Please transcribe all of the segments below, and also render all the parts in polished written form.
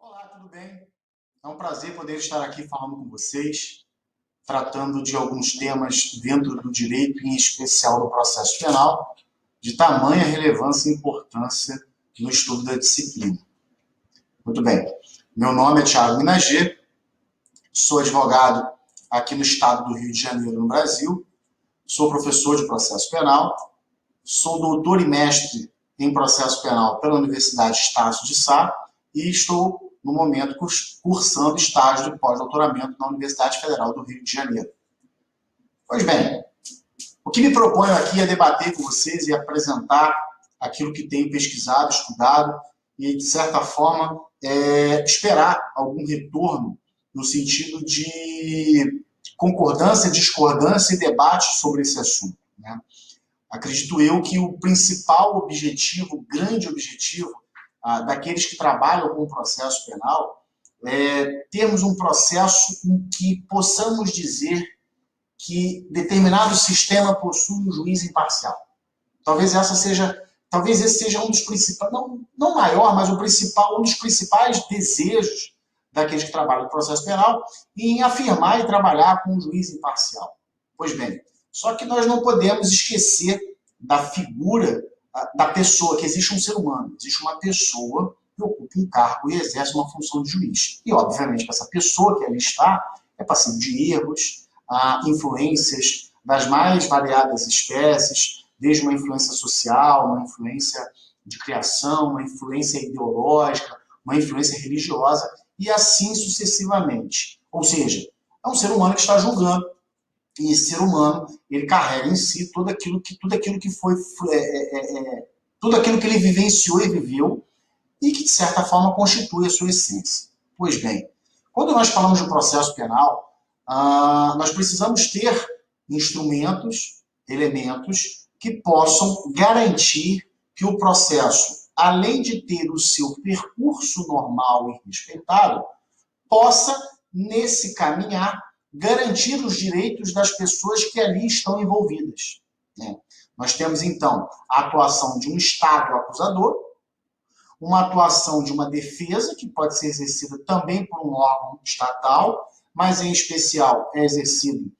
Olá, tudo bem? É um prazer poder estar aqui falando com vocês, tratando de alguns temas dentro do direito, em especial do processo penal, de tamanha relevância e importância no estudo da disciplina. Muito bem. Meu nome é Thiago Minager, sou advogado aqui no estado do Rio de Janeiro, no Brasil, sou professor de processo penal, sou doutor e mestre em processo penal pela Universidade Estácio de Sá e estou, no momento, cursando estágio de pós-doutoramento na Universidade Federal do Rio de Janeiro. Pois bem, o que me proponho aqui é debater com vocês e apresentar aquilo que tenho pesquisado, estudado e, de certa forma, esperar algum retorno no sentido de concordância, discordância e debate sobre esse assunto, né? Acredito eu que o principal objetivo, o grande objetivo daqueles que trabalham com o processo penal é termos um processo em que possamos dizer que determinado sistema possui um juiz imparcial. Talvez esse seja um dos principais, não maior, mas um dos principais desejos daqueles que trabalham no processo penal em afirmar e trabalhar com um juiz imparcial. Pois bem, só que nós não podemos esquecer da figura da pessoa, que existe um ser humano, existe uma pessoa que ocupa um cargo e exerce uma função de juiz. E, obviamente, que essa pessoa que ali está é passível de erros, influências das mais variadas espécies, desde uma influência social, uma influência de criação, uma influência ideológica, uma influência religiosa, e assim sucessivamente. Ou seja, é um ser humano que está julgando, e esse ser humano, ele carrega em si tudo aquilo que ele vivenciou e viveu, e que, de certa forma, constitui a sua essência. Pois bem, quando nós falamos de processo penal, nós precisamos ter instrumentos, elementos que possam garantir que o processo, além de ter o seu percurso normal e respeitado, possa, nesse caminhar, garantir os direitos das pessoas que ali estão envolvidas, né? Nós temos, então, a atuação de um Estado acusador, uma atuação de uma defesa, que pode ser exercida também por um órgão estatal, mas, em especial, é exercido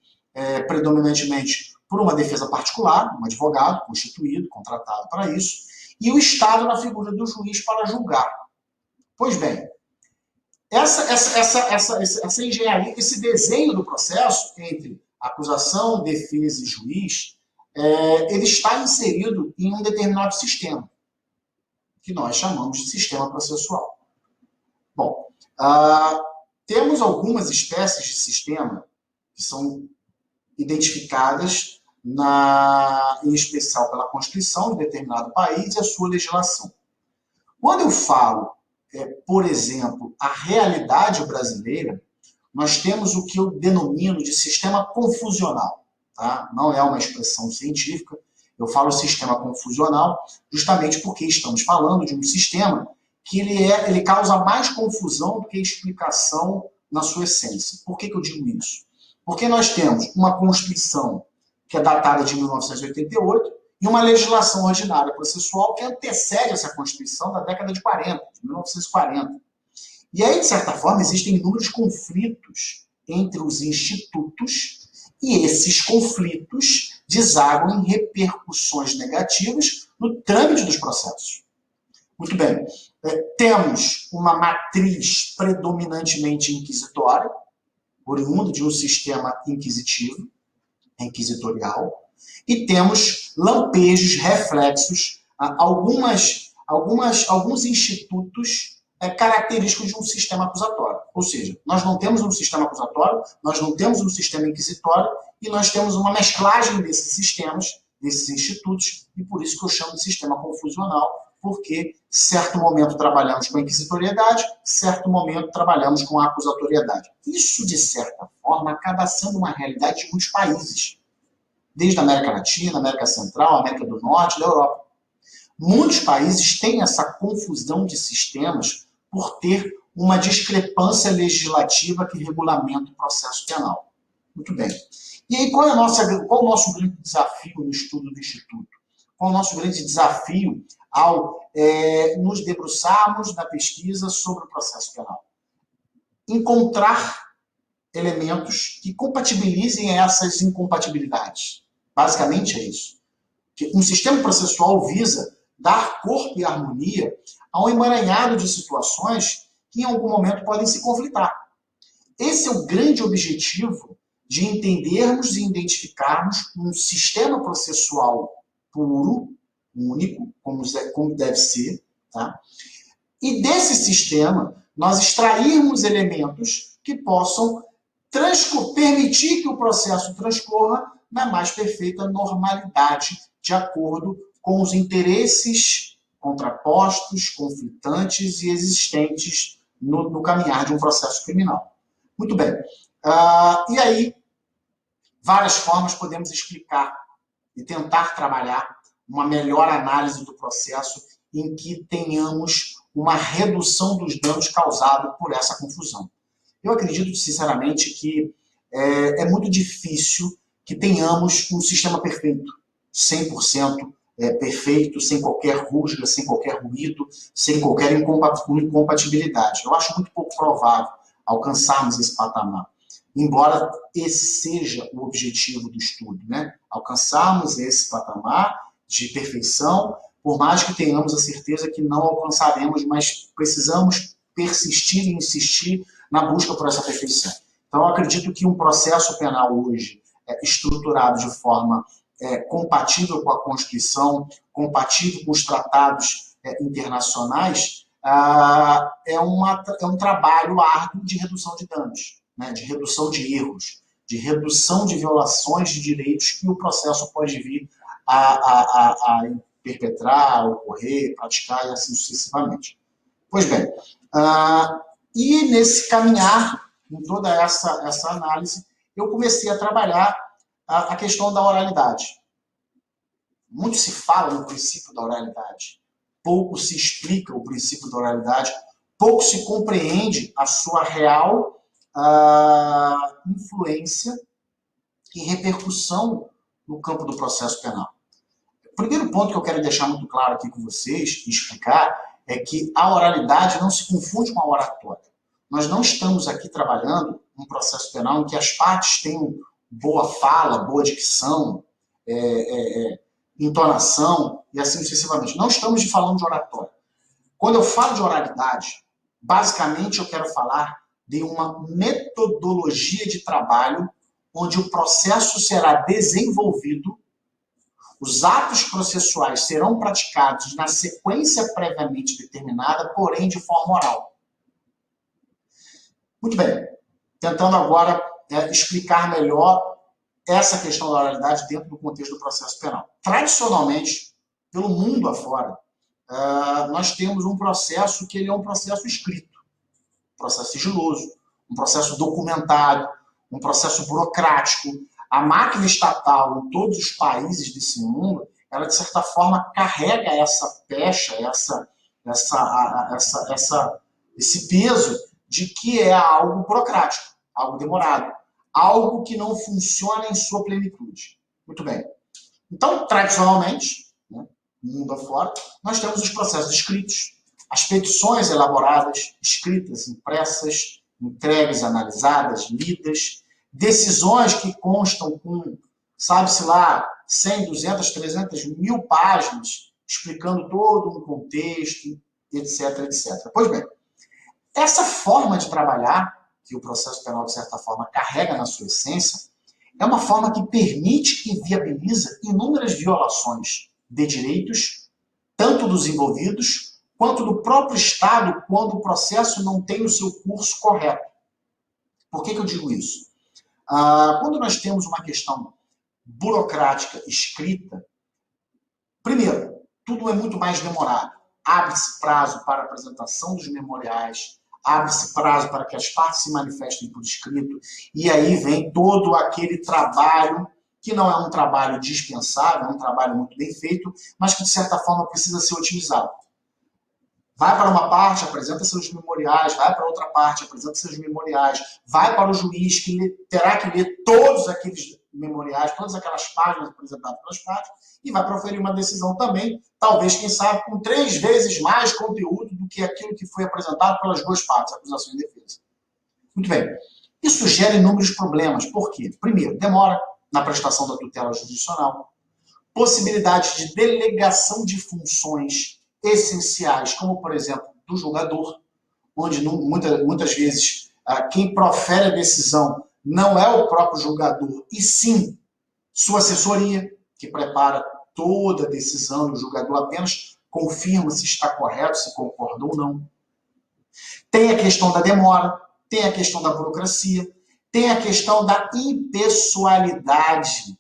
predominantemente por uma defesa particular, um advogado constituído, contratado para isso, e o Estado na figura do juiz para julgar. Pois bem, essa engenharia, esse desenho do processo entre acusação, defesa e juiz, ele está inserido em um determinado sistema, que nós chamamos de sistema processual. Bom, temos algumas espécies de sistema que são identificadas, em especial pela Constituição de determinado país e a sua legislação. Quando eu falo, por exemplo, a realidade brasileira, nós temos o que eu denomino de sistema confusional. Tá? Não é uma expressão científica, eu falo sistema confusional justamente porque estamos falando de um sistema que ele causa mais confusão do que explicação na sua essência. Por que eu digo isso? Porque nós temos uma Constituição que é datada de 1988 e uma legislação ordinária processual que antecede essa Constituição da década de 40, de 1940. E aí, de certa forma, existem inúmeros conflitos entre os institutos e esses conflitos desaguam em repercussões negativas no trâmite dos processos. Muito bem, temos uma matriz predominantemente inquisitória, oriundo de um sistema inquisitorial, e temos lampejos, reflexos, alguns institutos característicos de um sistema acusatório. Ou seja, nós não temos um sistema acusatório, nós não temos um sistema inquisitório, e nós temos uma mesclagem desses sistemas, desses institutos, e por isso que eu chamo de sistema confusional, porque certo momento trabalhamos com a inquisitoriedade, certo momento trabalhamos com a acusatoriedade. Isso, de certa forma, acaba sendo uma realidade de muitos países, desde a América Latina, América Central, América do Norte, da Europa. Muitos países têm essa confusão de sistemas por ter uma discrepância legislativa que regulamenta o processo penal. Muito bem. E aí, qual o nosso grande desafio no estudo do Instituto? Qual o nosso grande desafio ao nos debruçarmos na pesquisa sobre o processo penal. Encontrar elementos que compatibilizem essas incompatibilidades. Basicamente é isso. Um sistema processual visa dar corpo e harmonia a um emaranhado de situações que em algum momento podem se conflitar. Esse é o grande objetivo de entendermos e identificarmos um sistema processual puro, único, como deve ser, tá? E desse sistema nós extrairmos elementos que possam permitir que o processo transcorra na mais perfeita normalidade, de acordo com os interesses contrapostos, conflitantes e existentes no caminhar de um processo criminal. Muito bem. E aí, várias formas podemos explicar e tentar trabalhar uma melhor análise do processo em que tenhamos uma redução dos danos causados por essa confusão. Eu acredito, sinceramente, que é muito difícil que tenhamos um sistema perfeito, 100% perfeito, sem qualquer rusga, sem qualquer ruído, sem qualquer incompatibilidade. Eu acho muito pouco provável alcançarmos esse patamar, embora esse seja o objetivo do estudo, né? Alcançarmos esse patamar de perfeição, por mais que tenhamos a certeza que não alcançaremos, mas precisamos persistir e insistir na busca por essa perfeição. Então, eu acredito que um processo penal hoje estruturado de forma compatível com a Constituição, compatível com os tratados internacionais, é um trabalho árduo de redução de danos, né, de redução de erros, de redução de violações de direitos que o processo pode vir a perpetrar, ocorrer, praticar e assim sucessivamente. Pois bem, e nesse caminhar, em toda essa análise, eu comecei a trabalhar a questão da oralidade. Muito se fala no princípio da oralidade, pouco se explica o princípio da oralidade, pouco se compreende a sua real influência e repercussão no campo do processo penal. O primeiro ponto que eu quero deixar muito claro aqui com vocês e explicar é que a oralidade não se confunde com a oratória. Nós não estamos aqui trabalhando um processo penal em que as partes tenham boa fala, boa dicção, entonação e assim sucessivamente. Não estamos falando de oratória. Quando eu falo de oralidade, basicamente eu quero falar de uma metodologia de trabalho onde o processo será desenvolvido, os atos processuais serão praticados na sequência previamente determinada, porém de forma oral. Muito bem. Tentando agora explicar melhor essa questão da oralidade dentro do contexto do processo penal. Tradicionalmente, pelo mundo afora, nós temos um processo que ele é um processo escrito, um processo sigiloso, um processo documentado, um processo burocrático. A máquina estatal em todos os países desse mundo, ela de certa forma carrega essa pecha, esse peso de que é algo burocrático, algo demorado, algo que não funciona em sua plenitude. Muito bem. Então, tradicionalmente, né, no mundo afora, nós temos os processos escritos, as petições elaboradas, escritas, impressas, entregues, analisadas, lidas, decisões que constam com, sabe-se lá, 100, 200, 300 mil páginas, explicando todo um contexto, etc, etc. Pois bem, essa forma de trabalhar, que o processo penal, de certa forma, carrega na sua essência, é uma forma que permite e viabiliza inúmeras violações de direitos, tanto dos envolvidos, quanto do próprio Estado, quando o processo não tem o seu curso correto. Por que eu digo isso? Quando nós temos uma questão burocrática escrita, primeiro, tudo é muito mais demorado. Abre-se prazo para a apresentação dos memoriais, abre-se prazo para que as partes se manifestem por escrito, e aí vem todo aquele trabalho, que não é um trabalho dispensável, é um trabalho muito bem feito, mas que, de certa forma, precisa ser otimizado. Vai para uma parte, apresenta seus memoriais, vai para outra parte, apresenta seus memoriais, vai para o juiz, que terá que ler todos aqueles memoriais, todas aquelas páginas apresentadas pelas partes, e vai proferir uma decisão também, talvez, quem sabe, com 3 vezes mais conteúdo do que aquilo que foi apresentado pelas duas partes, acusação e defesa. Muito bem. Isso gera inúmeros problemas. Por quê? Primeiro, demora na prestação da tutela jurisdicional, possibilidade de delegação de funções essenciais, como, por exemplo, do julgador, onde muitas vezes quem profere a decisão não é o próprio julgador, e sim sua assessoria, que prepara toda a decisão, e o julgador apenas confirma se está correto, se concorda ou não. Tem a questão da demora, tem a questão da burocracia, tem a questão da impessoalidade,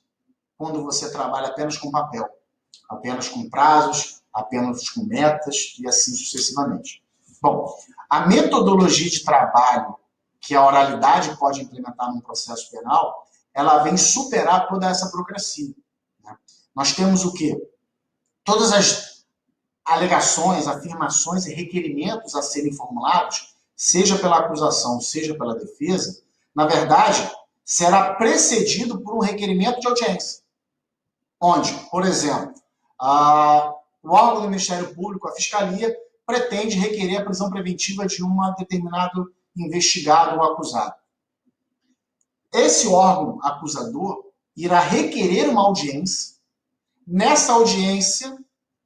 quando você trabalha apenas com papel, apenas com prazos, apenas com metas e assim sucessivamente. Bom, a metodologia de trabalho que a oralidade pode implementar num processo penal, ela vem superar toda essa burocracia. Né? Nós temos o quê? Todas as alegações, afirmações e requerimentos a serem formulados, seja pela acusação, seja pela defesa, na verdade, será precedido por um requerimento de audiência. Onde, por exemplo, o órgão do Ministério Público, a Fiscalia, pretende requerer a prisão preventiva de um determinado investigado ou acusado. Esse órgão acusador irá requerer uma audiência. Nessa audiência,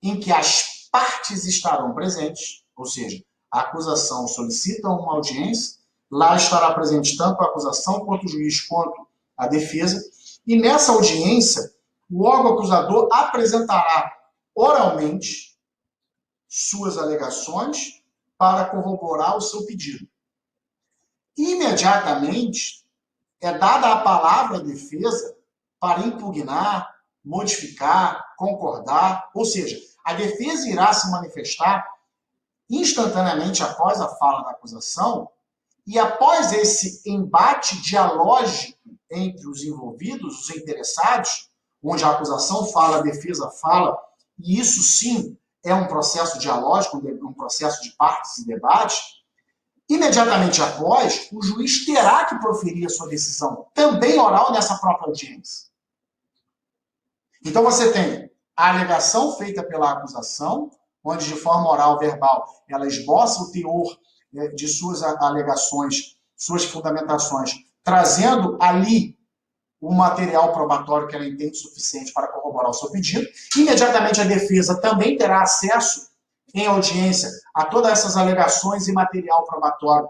em que as partes estarão presentes, ou seja, a acusação solicita uma audiência, lá estará presente tanto a acusação quanto o juiz quanto a defesa, e nessa audiência, o órgão acusador apresentará oralmente suas alegações para corroborar o seu pedido. Imediatamente, é dada a palavra à defesa para impugnar, modificar, concordar, ou seja, a defesa irá se manifestar instantaneamente após a fala da acusação e após esse embate dialógico entre os envolvidos, os interessados, onde a acusação fala, a defesa fala, e isso sim é um processo dialógico, um processo de partes e debates, imediatamente após, o juiz terá que proferir a sua decisão, também oral nessa própria audiência. Então você tem a alegação feita pela acusação, onde de forma oral, verbal, ela esboça o teor de suas alegações, suas fundamentações, trazendo ali o material probatório que ela entende suficiente para corroborar o seu pedido. Imediatamente a defesa também terá acesso em audiência a todas essas alegações e material probatório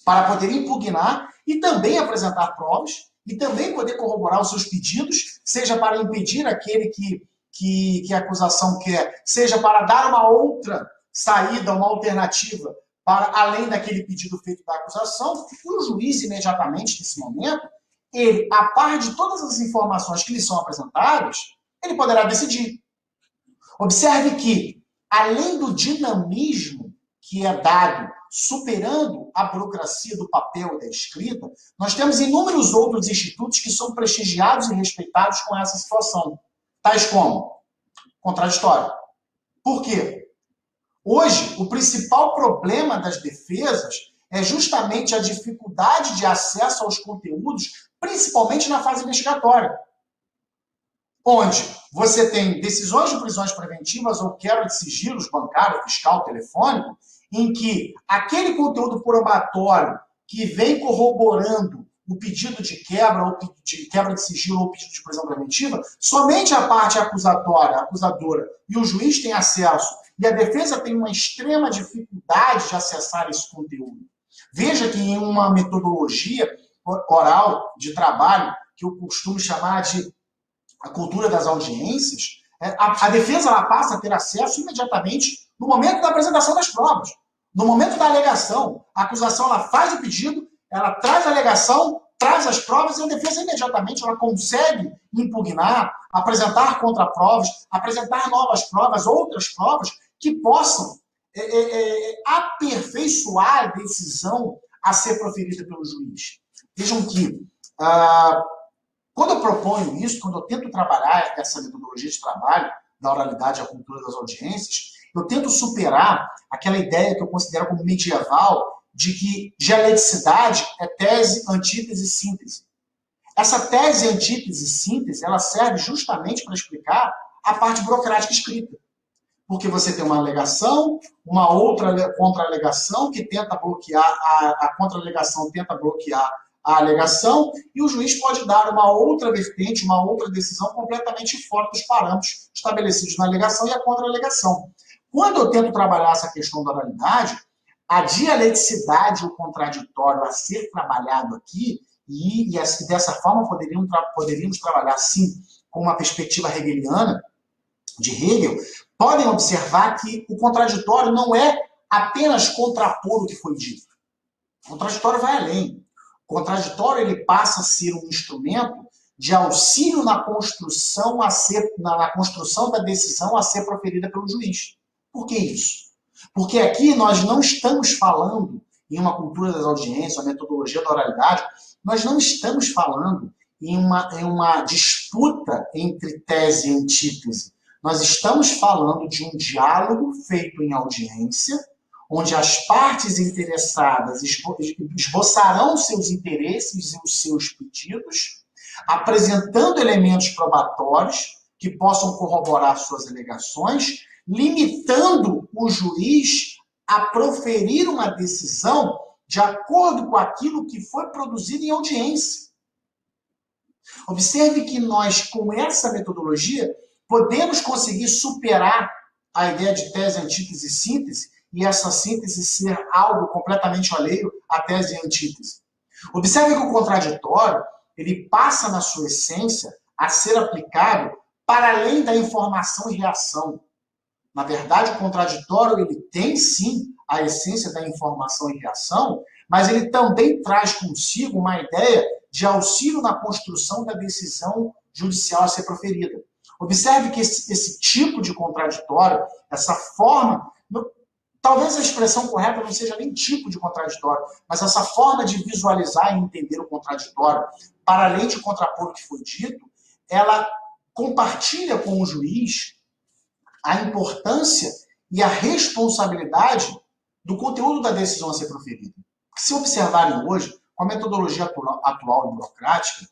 para poder impugnar e também apresentar provas e também poder corroborar os seus pedidos, seja para impedir aquele que a acusação quer, seja para dar uma outra saída, uma alternativa para além daquele pedido feito da acusação, e o juiz imediatamente, nesse momento, ele, a par de todas as informações que lhe são apresentadas, ele poderá decidir. Observe que, além do dinamismo que é dado, superando a burocracia do papel e da escrita, nós temos inúmeros outros institutos que são prestigiados e respeitados com essa situação. Tais como contraditório. Por quê? Hoje, o principal problema das defesas é justamente a dificuldade de acesso aos conteúdos, principalmente na fase investigatória, onde você tem decisões de prisões preventivas ou quebra de sigilos bancário, fiscal, telefônico, em que aquele conteúdo probatório que vem corroborando o pedido de quebra, ou de quebra de sigilo ou pedido de prisão preventiva, somente a parte acusatória, a acusadora e o juiz têm acesso, e a defesa tem uma extrema dificuldade de acessar esse conteúdo. Veja que em uma metodologia oral de trabalho, que eu costumo chamar de a cultura das audiências, a defesa ela passa a ter acesso imediatamente no momento da apresentação das provas. No momento da alegação, a acusação ela faz o pedido, ela traz a alegação, traz as provas e a defesa imediatamente ela consegue impugnar, apresentar contraprovas, apresentar novas provas, outras provas que possam aperfeiçoar a decisão a ser proferida pelo juiz. Vejam que, quando eu proponho isso, quando eu tento trabalhar essa metodologia de trabalho, da oralidade à cultura das audiências, eu tento superar aquela ideia que eu considero como medieval, de que dialeticidade é tese, antítese e síntese. Essa tese, antítese e síntese, ela serve justamente para explicar a parte burocrática escrita. Porque você tem uma alegação, uma outra contra-alegação que tenta bloquear, a contra-alegação tenta bloquear a alegação, e o juiz pode dar uma outra vertente, uma outra decisão completamente fora dos parâmetros estabelecidos na alegação e a contra-alegação. Quando eu tento trabalhar essa questão da oralidade, a dialeticidade, o contraditório a ser trabalhado aqui, e dessa forma poderíamos trabalhar, sim, com uma perspectiva hegeliana, de Hegel, podem observar que o contraditório não é apenas contrapor o que foi dito. O contraditório vai além. O contraditório ele passa a ser um instrumento de auxílio na construção da decisão a ser proferida pelo juiz. Por que isso? Porque aqui nós não estamos falando, em uma cultura das audiências, uma metodologia da oralidade, nós não estamos falando em uma disputa entre tese e antítese. Nós estamos falando de um diálogo feito em audiência, onde as partes interessadas esboçarão seus interesses e os seus pedidos, apresentando elementos probatórios que possam corroborar suas alegações, limitando o juiz a proferir uma decisão de acordo com aquilo que foi produzido em audiência. Observe que nós, com essa metodologia, podemos conseguir superar a ideia de tese, antítese e síntese, e essa síntese ser algo completamente alheio à tese e antítese. Observe que o contraditório, ele passa na sua essência a ser aplicado para além da informação e reação. Na verdade, o contraditório, ele tem sim a essência da informação e reação, mas ele também traz consigo uma ideia de auxílio na construção da decisão judicial a ser proferida. Observe que esse tipo de contraditório, essa forma, talvez a expressão correta não seja nem tipo de contraditório, mas essa forma de visualizar e entender o contraditório, para além de contrapor o que foi dito, ela compartilha com o juiz a importância e a responsabilidade do conteúdo da decisão a ser proferida. Se observarem hoje, com a metodologia atual e burocrática,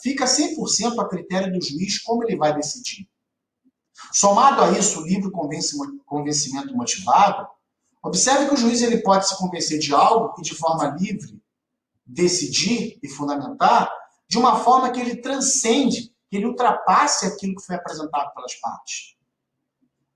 fica 100% a critério do juiz como ele vai decidir. Somado a isso, o livre convencimento motivado, observe que o juiz ele pode se convencer de algo e, de forma livre, decidir e fundamentar de uma forma que ele transcende, que ele ultrapasse aquilo que foi apresentado pelas partes.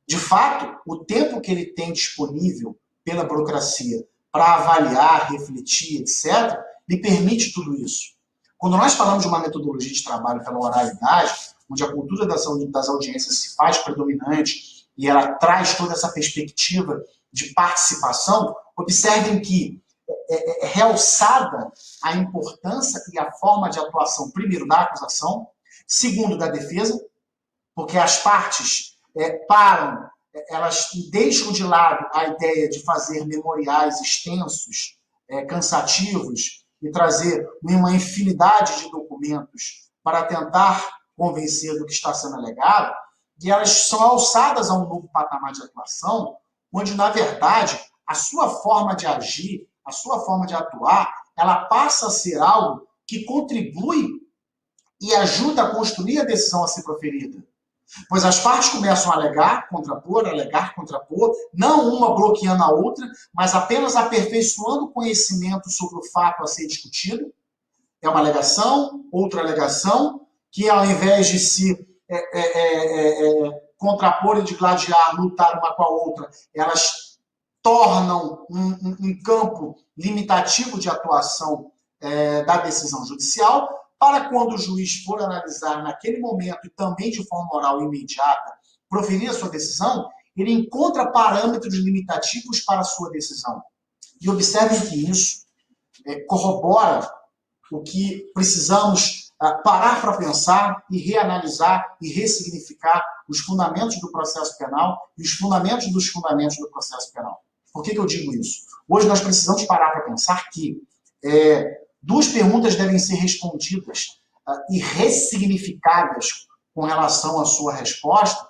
De fato, o tempo que ele tem disponível pela burocracia para avaliar, refletir, etc., lhe permite tudo isso. Quando nós falamos de uma metodologia de trabalho pela oralidade, onde a cultura das audiências se faz predominante e ela traz toda essa perspectiva de participação, observem que é realçada a importância e a forma de atuação, primeiro, da acusação, segundo, da defesa, porque as partes param, elas deixam de lado a ideia de fazer memoriais extensos, cansativos, e trazer uma infinidade de documentos para tentar convencer do que está sendo alegado, e elas são alçadas a um novo patamar de atuação, onde, na verdade, a sua forma de agir, a sua forma de atuar, ela passa a ser algo que contribui e ajuda a construir a decisão a ser proferida. Pois as partes começam a alegar, contrapor, não uma bloqueando a outra, mas apenas aperfeiçoando o conhecimento sobre o fato a ser discutido. É uma alegação, outra alegação, que ao invés de se contrapor e de gladiar, lutar uma com a outra, elas tornam um campo limitativo de atuação da decisão judicial, para quando o juiz for analisar naquele momento e também de forma oral e imediata, proferir a sua decisão, ele encontra parâmetros limitativos para a sua decisão. E observem que isso corrobora o que precisamos parar para pensar e reanalisar e ressignificar os fundamentos do processo penal e os fundamentos dos fundamentos do processo penal. Por que eu digo isso? Hoje nós precisamos parar para pensar que duas perguntas devem ser respondidas e ressignificadas com relação à sua resposta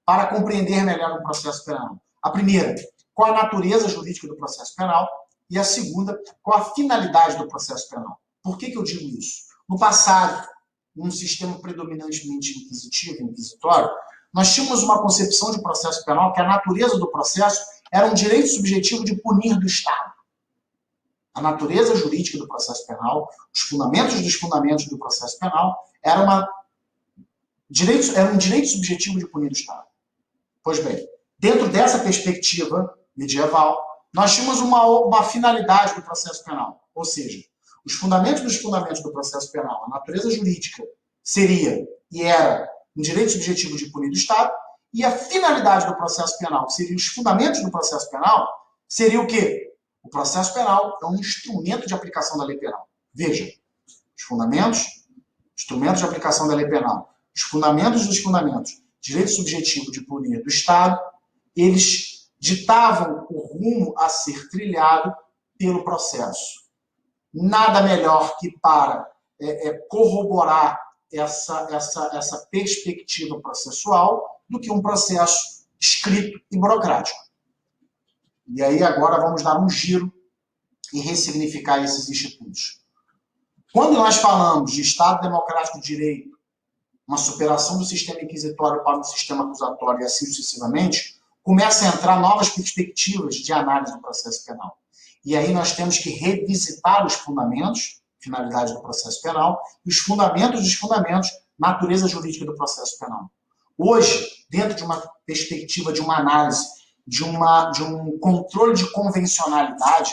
para compreender melhor o processo penal. A primeira, qual a natureza jurídica do processo penal? E a segunda, qual a finalidade do processo penal? Por que eu digo isso? No passado, num sistema predominantemente inquisitivo, inquisitório, nós tínhamos uma concepção de processo penal que a natureza do processo era um direito subjetivo de punir do Estado. A natureza jurídica do processo penal, os fundamentos dos fundamentos do processo penal, era um direito subjetivo de punir do Estado. Pois bem, dentro dessa perspectiva medieval, nós tínhamos uma finalidade do processo penal, ou seja, os fundamentos dos fundamentos do processo penal, a natureza jurídica seria e era um direito subjetivo de punir do Estado, e a finalidade do processo penal, que seriam os fundamentos do processo penal, seria o quê? O processo penal é um instrumento de aplicação da lei penal. Veja, os fundamentos, instrumentos de aplicação da lei penal, os fundamentos dos fundamentos, direito subjetivo de punir do Estado, eles ditavam o rumo a ser trilhado pelo processo. Nada melhor que para corroborar essa perspectiva processual do que um processo escrito e burocrático. E aí agora vamos dar um giro e ressignificar esses institutos. Quando nós falamos de Estado Democrático de Direito, uma superação do sistema inquisitório para o sistema acusatório e assim sucessivamente, começa a entrar novas perspectivas de análise do processo penal. E aí nós temos que revisitar os fundamentos, finalidade do processo penal, e os fundamentos dos fundamentos, natureza jurídica do processo penal. Hoje, dentro de uma perspectiva de uma análise, de um controle de convencionalidade,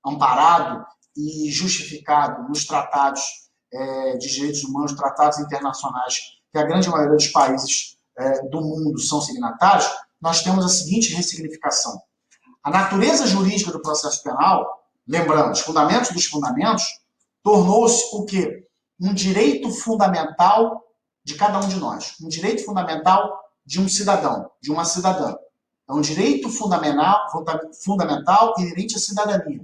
amparado e justificado nos tratados de direitos humanos, tratados internacionais, que a grande maioria dos países do mundo são signatários, nós temos a seguinte ressignificação. A natureza jurídica do processo penal, lembrando, os fundamentos dos fundamentos, tornou-se o quê? Um direito fundamental de cada um de nós. Um direito fundamental de um cidadão, de uma cidadã. É um direito fundamental inerente à cidadania.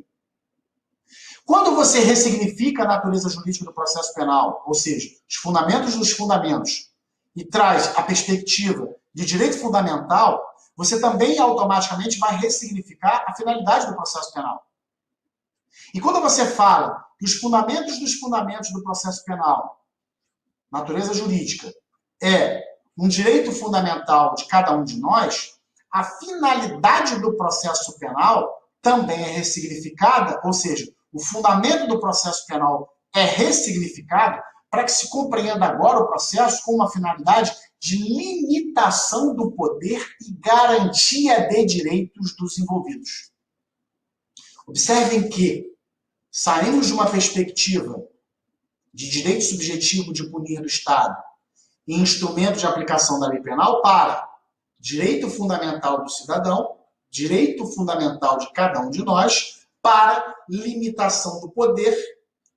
Quando você ressignifica a natureza jurídica do processo penal, ou seja, os fundamentos dos fundamentos, e traz a perspectiva de direito fundamental, você também automaticamente vai ressignificar a finalidade do processo penal. E quando você fala que os fundamentos dos fundamentos do processo penal, natureza jurídica, é um direito fundamental de cada um de nós, a finalidade do processo penal também é ressignificada, ou seja, o fundamento do processo penal é ressignificado para que se compreenda agora o processo com uma finalidade de limitação do poder e garantia de direitos dos envolvidos. Observem que saímos de uma perspectiva de direito subjetivo de punir do Estado e instrumento de aplicação da lei penal para direito fundamental do cidadão, direito fundamental de cada um de nós, para limitação do poder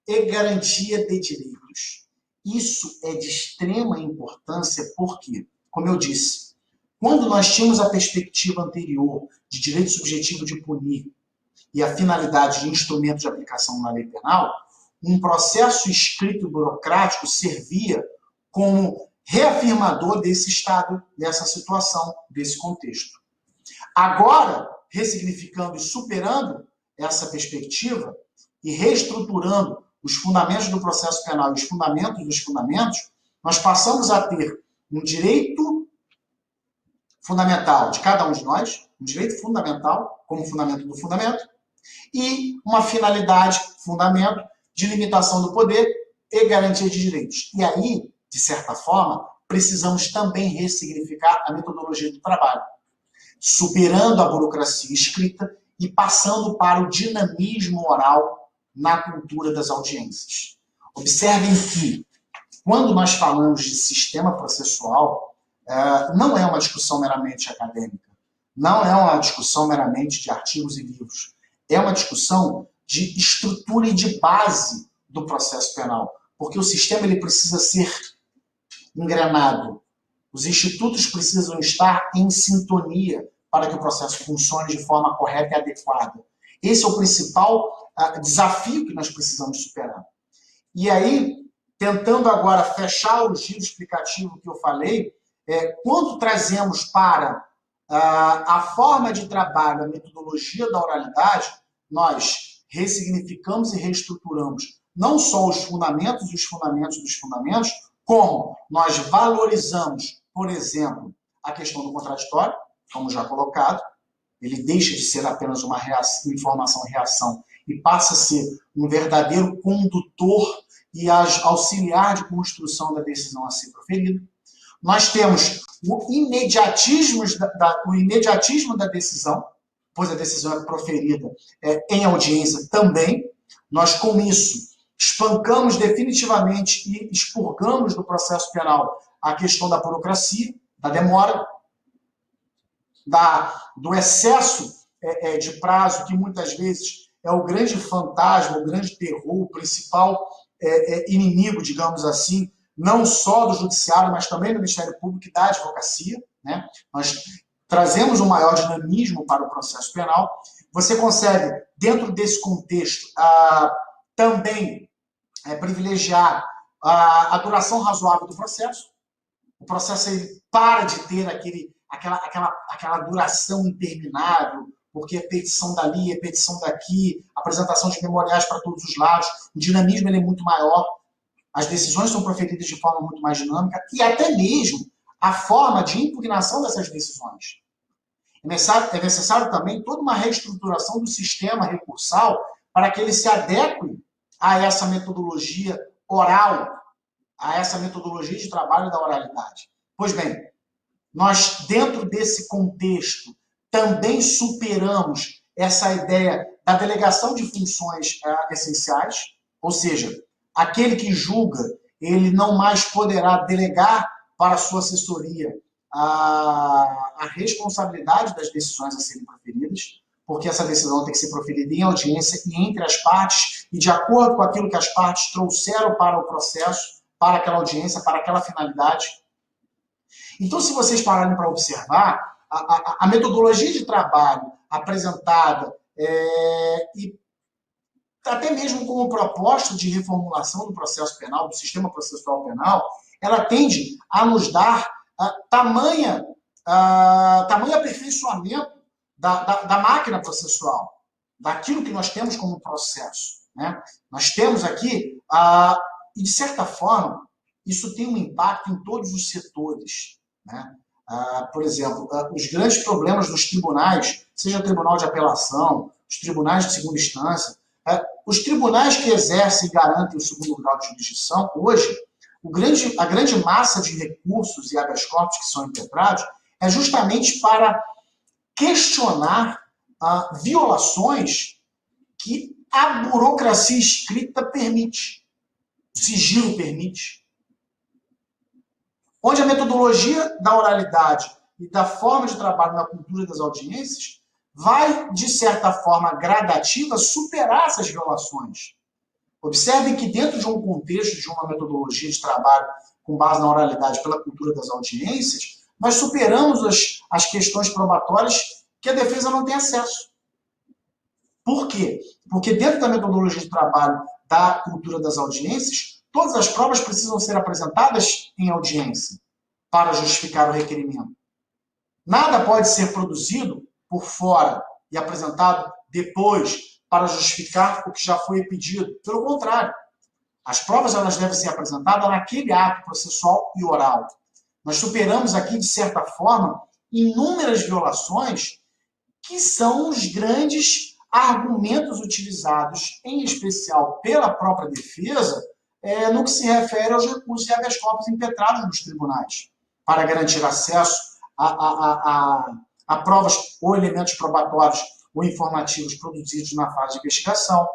e garantia de direitos. Isso é de extrema importância porque, como eu disse, quando nós tínhamos a perspectiva anterior de direito subjetivo de punir e a finalidade de instrumento de aplicação na lei penal, um processo escrito burocrático servia como reafirmador desse estado, dessa situação, desse contexto. Agora, ressignificando e superando essa perspectiva e reestruturando os fundamentos do processo penal e os fundamentos dos fundamentos, nós passamos a ter um direito fundamental de cada um de nós, um direito fundamental como fundamento do fundamento, e uma finalidade, fundamento, de limitação do poder e garantia de direitos. E aí, de certa forma, precisamos também ressignificar a metodologia do trabalho, superando a burocracia escrita e passando para o dinamismo oral na cultura das audiências. Observem que, quando nós falamos de sistema processual, não é uma discussão meramente acadêmica, não é uma discussão meramente de artigos e livros, é uma discussão de estrutura e de base do processo penal, porque o sistema ele precisa ser engrenado, os institutos precisam estar em sintonia para que o processo funcione de forma correta e adequada. Esse é o principal desafio que nós precisamos superar. E aí, tentando agora fechar o giro explicativo que eu falei, quando trazemos para a forma de trabalho, a metodologia da oralidade, nós ressignificamos e reestruturamos não só os fundamentos e os fundamentos dos fundamentos, como nós valorizamos, por exemplo, a questão do contraditório, como já colocado, ele deixa de ser apenas uma informação-reação e passa a ser um verdadeiro condutor e auxiliar de construção da decisão a ser proferida. Nós temos o imediatismo da decisão, pois a decisão é proferida em audiência também. Nós, com isso, espancamos definitivamente e expurgamos do processo penal a questão da burocracia, da demora, do excesso de prazo, que muitas vezes é o grande fantasma, o grande terror, o principal inimigo, digamos assim, não só do judiciário, mas também do Ministério Público e da advocacia, né? Nós trazemos um maior dinamismo para o processo penal. Você consegue, dentro desse contexto, também privilegiar a duração razoável do processo. O processo ele para de ter aquela duração interminável, porque é petição dali, é petição daqui, apresentação de memoriais para todos os lados, o dinamismo ele é muito maior, as decisões são proferidas de forma muito mais dinâmica e até mesmo a forma de impugnação dessas decisões. É necessário também toda uma reestruturação do sistema recursal para que ele se adeque a essa metodologia oral, a essa metodologia de trabalho da oralidade. Pois bem, nós, dentro desse contexto, também superamos essa ideia da delegação de funções essenciais, ou seja, aquele que julga, ele não mais poderá delegar para a sua assessoria a responsabilidade das decisões a serem proferidas, porque essa decisão tem que ser proferida em audiência e entre as partes, e de acordo com aquilo que as partes trouxeram para o processo, para aquela audiência, para aquela finalidade. Então, se vocês pararem para observar, a metodologia de trabalho apresentada e até mesmo como proposta de reformulação do processo penal, do sistema processual penal, ela tende a nos dar tamanho aperfeiçoamento da máquina processual, daquilo que nós temos como processo, né? Nós temos aqui, e de certa forma, isso tem um impacto em todos os setores, né? Por exemplo, os grandes problemas dos tribunais, seja o tribunal de apelação, os tribunais de segunda instância, os tribunais que exercem e garantem o segundo grau de jurisdição, hoje, a grande massa de recursos e habeas corpus que são impetrados é justamente para questionar violações que a burocracia escrita permite, o sigilo permite. Onde a metodologia da oralidade e da forma de trabalho na cultura das audiências vai, de certa forma gradativa, superar essas violações. Observem que dentro de um contexto, de uma metodologia de trabalho com base na oralidade pela cultura das audiências, nós superamos as questões probatórias que a defesa não tem acesso. Por quê? Porque dentro da metodologia de trabalho da cultura das audiências, todas as provas precisam ser apresentadas em audiência para justificar o requerimento. Nada pode ser produzido por fora e apresentado depois para justificar o que já foi pedido. Pelo contrário, as provas elas devem ser apresentadas naquele ato processual e oral. Nós superamos aqui, de certa forma, inúmeras violações que são os grandes argumentos utilizados, em especial pela própria defesa, no que se refere aos recursos e habeas corpus impetrados nos tribunais, para garantir acesso a provas ou elementos probatórios ou informativos produzidos na fase de investigação,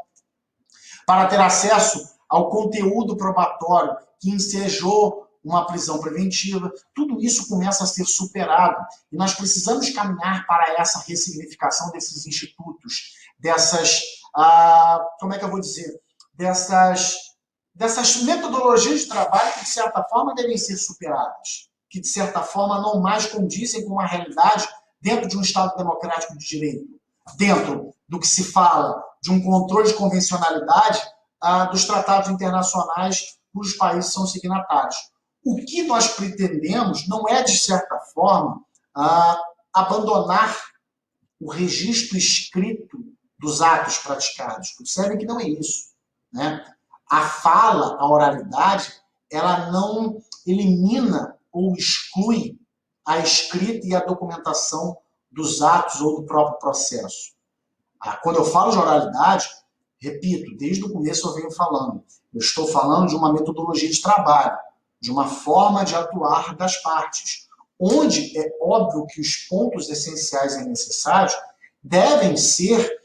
para ter acesso ao conteúdo probatório que ensejou uma prisão preventiva. Tudo isso começa a ser superado e nós precisamos caminhar para essa ressignificação desses institutos, dessas, como é que eu vou dizer, dessas metodologias de trabalho que, de certa forma, devem ser superadas, que, de certa forma, não mais condizem com uma realidade dentro de um Estado democrático de direito, dentro do que se fala de um controle de convencionalidade dos tratados internacionais cujos países são signatários. O que nós pretendemos não é, de certa forma, abandonar o registro escrito dos atos praticados. Observem que não é isso, né? A fala, a oralidade, ela não elimina ou exclui a escrita e a documentação dos atos ou do próprio processo. Quando eu falo de oralidade, repito, desde o começo eu venho falando, eu estou falando de uma metodologia de trabalho, de uma forma de atuar das partes, onde é óbvio que os pontos essenciais e necessários devem ser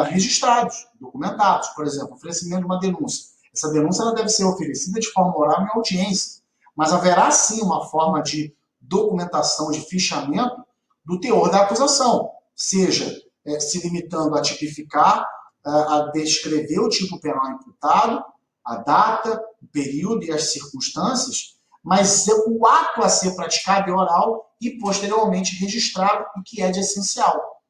registrados, documentados. Por exemplo, oferecimento de uma denúncia. Essa denúncia ela deve ser oferecida de forma oral em audiência, mas haverá sim uma forma de documentação, de fichamento do teor da acusação, seja se limitando a tipificar, a descrever o tipo penal imputado, a data, o período e as circunstâncias, mas o ato a ser praticado é oral e posteriormente registrado, o que é de essencial.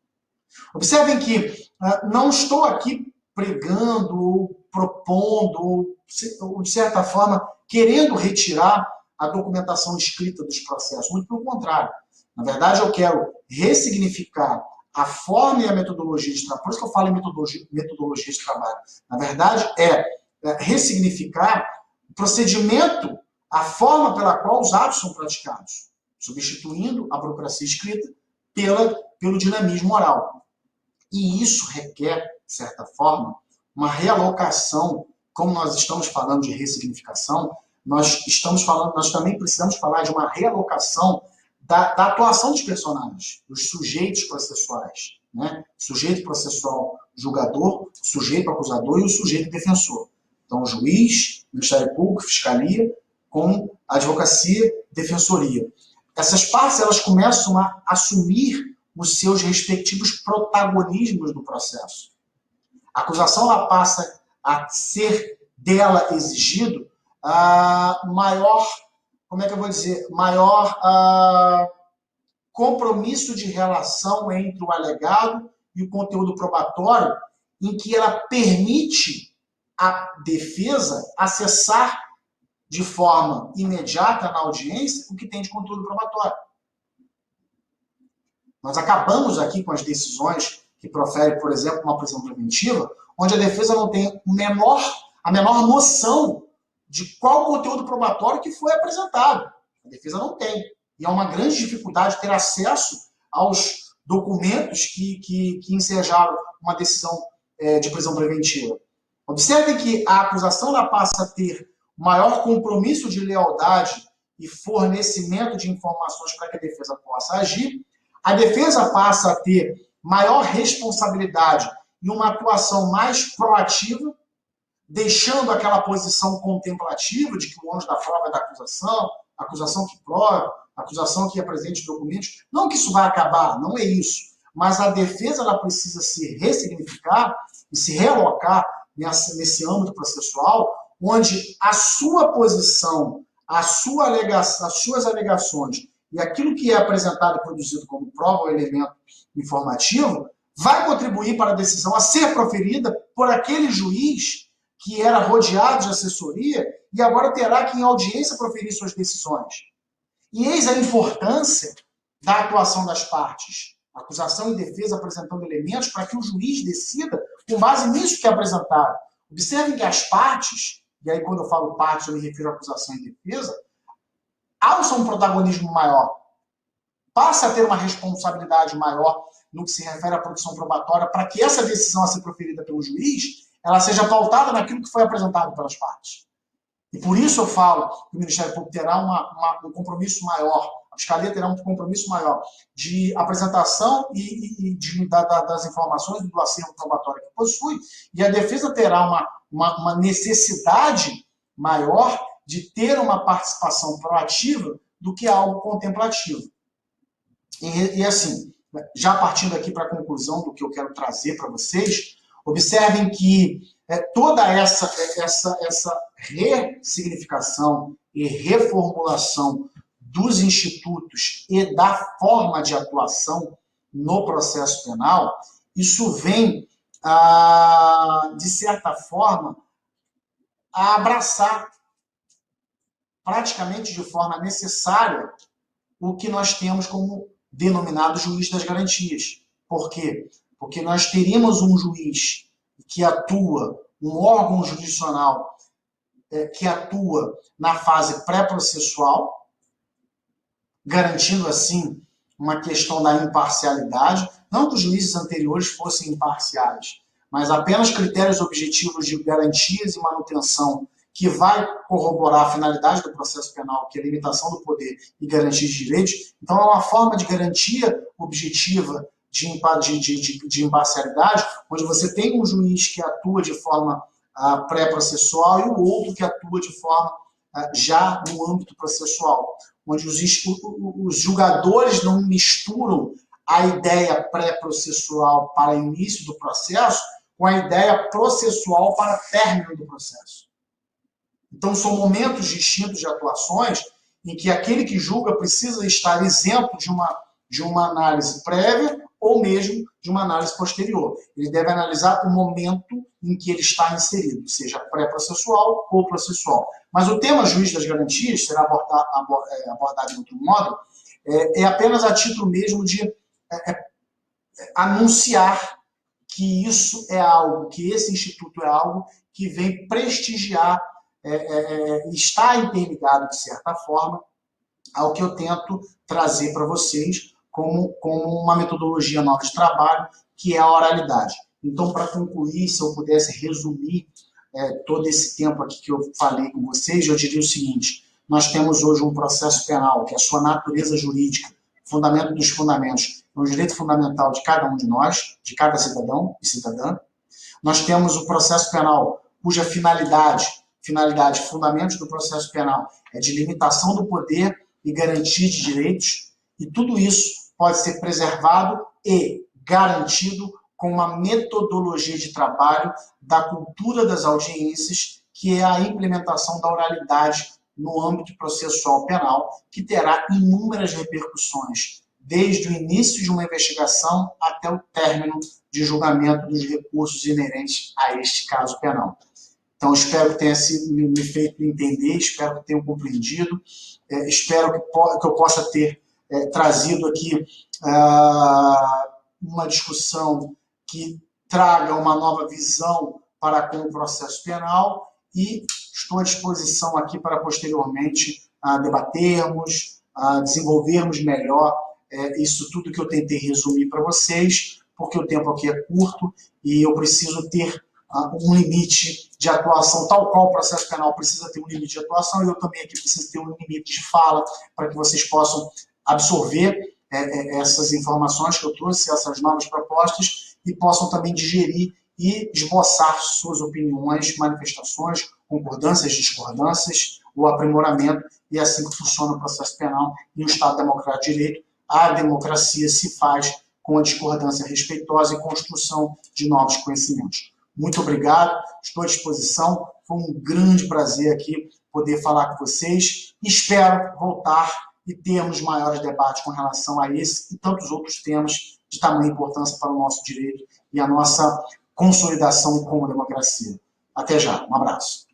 Observem que não estou aqui pregando, ou propondo, ou de certa forma, querendo retirar a documentação escrita dos processos. Muito pelo contrário. Na verdade, eu quero ressignificar a forma e a metodologia de trabalho. Por isso que eu falo em metodologia de trabalho. Na verdade, ressignificar o procedimento, a forma pela qual os atos são praticados, substituindo a burocracia escrita pelo dinamismo oral. E isso requer, de certa forma, uma realocação. Como nós estamos falando de ressignificação, nós também precisamos falar de uma realocação da atuação dos personagens, dos sujeitos processuais. Né? Sujeito processual julgador, sujeito acusador e o sujeito defensor. Então, o juiz, Ministério Público, Fiscalia, com a advocacia, defensoria. Essas partes elas começam a assumir os seus respectivos protagonismos do processo. A acusação ela passa a ser dela exigido maior, compromisso de relação entre o alegado e o conteúdo probatório, em que ela permite à defesa acessar de forma imediata na audiência o que tem de conteúdo probatório. Nós acabamos aqui com as decisões que proferem, por exemplo, uma prisão preventiva, onde a defesa não tem a menor noção de qual conteúdo probatório que foi apresentado. A defesa não tem. E é uma grande dificuldade ter acesso aos documentos que ensejaram uma decisão de prisão preventiva. Observem que a acusação ela passa a ter maior compromisso de lealdade e fornecimento de informações para que a defesa possa agir. A defesa passa a ter maior responsabilidade e uma atuação mais proativa, deixando aquela posição contemplativa de que o ônus da prova é da acusação, a acusação que prova, a acusação que apresente documentos. Não que isso vai acabar, não é isso. Mas a defesa ela precisa se ressignificar e se realocar nesse âmbito processual, onde a sua posição, as suas alegações e aquilo que é apresentado e produzido como prova ou elemento informativo vai contribuir para a decisão a ser proferida por aquele juiz que era rodeado de assessoria e agora terá que, em audiência, proferir suas decisões. E eis a importância da atuação das partes. Acusação e defesa apresentando elementos para que o juiz decida com base nisso que é apresentado. Observem que as partes, e aí quando eu falo partes eu me refiro à acusação e defesa, alçam um protagonismo maior, passa a ter uma responsabilidade maior no que se refere à produção probatória para que essa decisão a ser proferida pelo juiz, ela seja pautada naquilo que foi apresentado pelas partes. E por isso eu falo que o Ministério Público terá um compromisso maior, a Fiscalia terá um compromisso maior de apresentação das informações do acervo probatório que possui, e a defesa terá uma necessidade maior de ter uma participação proativa do que algo contemplativo. E assim, já partindo aqui para a conclusão do que eu quero trazer para vocês, observem que toda essa ressignificação e reformulação dos institutos e da forma de atuação no processo penal, isso vem, de certa forma, a abraçar praticamente de forma necessária o que nós temos como denominado juiz das garantias. Por quê? Porque nós teríamos um juiz que atua um órgão jurisdicional que atua na fase pré-processual, garantindo, assim, uma questão da imparcialidade. Não que os juízes anteriores fossem imparciais, mas apenas critérios objetivos de garantias e manutenção que vai corroborar a finalidade do processo penal, que é a limitação do poder e garantia de direitos. Então, é uma forma de garantia objetiva de imparcialidade, onde você tem um juiz que atua de forma pré-processual e o outro que atua de forma já no âmbito processual, onde os julgadores não misturam a ideia pré-processual para início do processo com a ideia processual para término do processo. Então, são momentos distintos de atuações em que aquele que julga precisa estar isento de uma análise prévia ou mesmo de uma análise posterior. Ele deve analisar o momento em que ele está inserido, seja pré-processual ou processual. Mas o tema juiz das garantias será abordado de outro modo, é apenas a título mesmo de anunciar que isso é algo, que esse instituto é algo que vem prestigiar, está interligado, de certa forma, ao que eu tento trazer para vocês como uma metodologia nova de trabalho, que é a oralidade. Então, para concluir, se eu pudesse resumir todo esse tempo aqui que eu falei com vocês, eu diria o seguinte: nós temos hoje um processo penal, que é a sua natureza jurídica, fundamento dos fundamentos, é um direito fundamental de cada um de nós, de cada cidadão e cidadã. Nós temos o processo penal, cuja finalidade, fundamentos do processo penal, é de limitação do poder e garantia de direitos, e tudo isso pode ser preservado e garantido com uma metodologia de trabalho da cultura das audiências, que é a implementação da oralidade no âmbito processual penal, que terá inúmeras repercussões, desde o início de uma investigação até o término de julgamento dos recursos inerentes a este caso penal. Então, espero que tenha me feito entender, espero que tenham compreendido, espero que eu possa ter trazido aqui uma discussão que traga uma nova visão para com o processo penal, e estou à disposição aqui para posteriormente debatermos, desenvolvermos melhor isso tudo que eu tentei resumir para vocês, porque o tempo aqui é curto e eu preciso ter um limite de atuação, tal qual o processo penal precisa ter um limite de atuação, e eu também aqui preciso ter um limite de fala para que vocês possam absorver essas informações que eu trouxe, essas novas propostas, e possam também digerir e esboçar suas opiniões, manifestações, concordâncias, discordâncias, o aprimoramento, e é assim que funciona o processo penal em um Estado democrático de direito. A democracia se faz com a discordância respeitosa e construção de novos conhecimentos. Muito obrigado, estou à disposição, foi um grande prazer aqui poder falar com vocês, espero voltar e termos maiores debates com relação a esse e tantos outros temas de tamanha importância para o nosso direito e a nossa consolidação como democracia. Até já, um abraço.